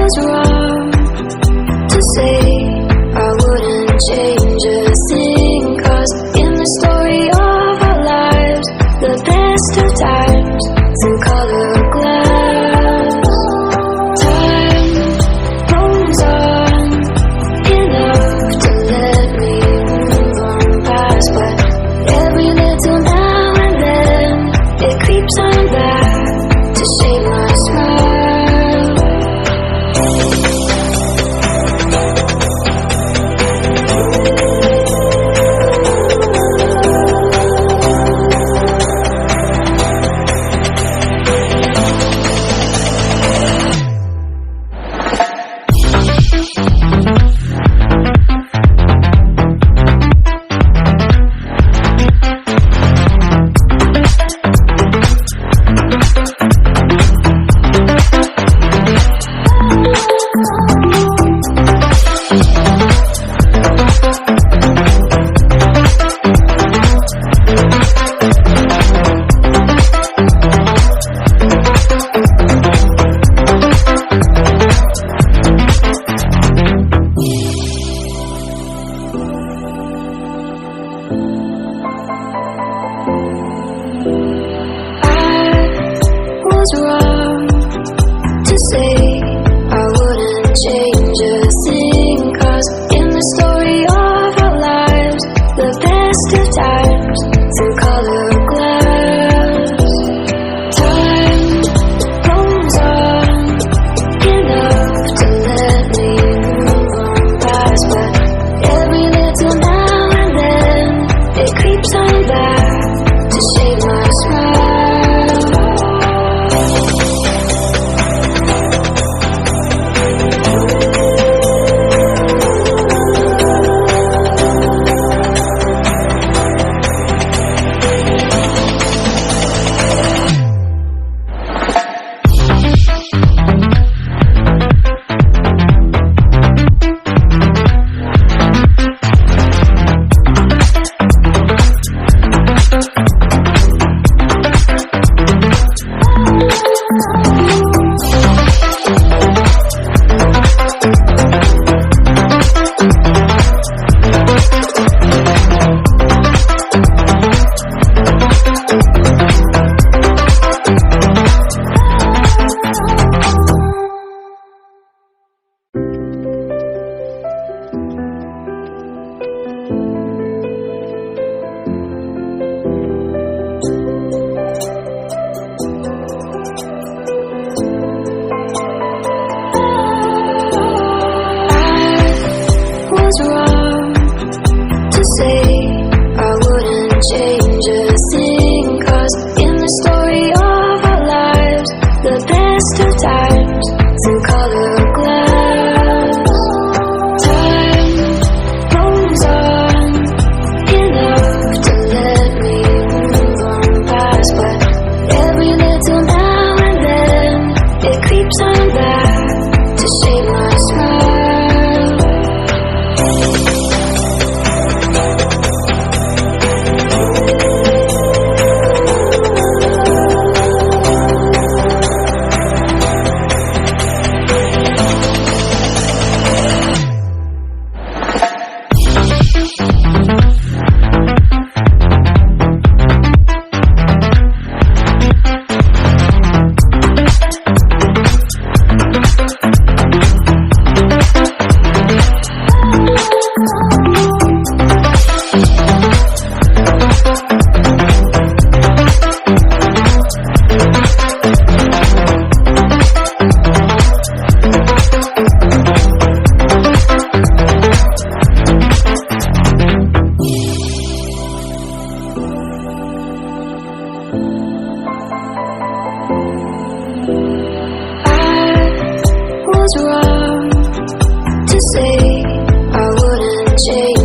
was wrong to say I wouldn't change a thing, 'cause in the story of our lives, the best of times through color glass, time rolls on enough to let me move on past, but every little now and then it creeps on back to shake my smile. Was wrong to say I wouldn't change a thing, 'cause in the story of our lives, the best of times through color glass, time rolls on enough to let me move on past, but every little now and then it creeps on back to shake my smile. Was wrong to say I wouldn't change a thing, 'cause in the story of our lives, the best of times through color glass, time rolls on enough to let me move on past, but every little now and then it creeps on back to shake my smile. Was wrong to say I wouldn't change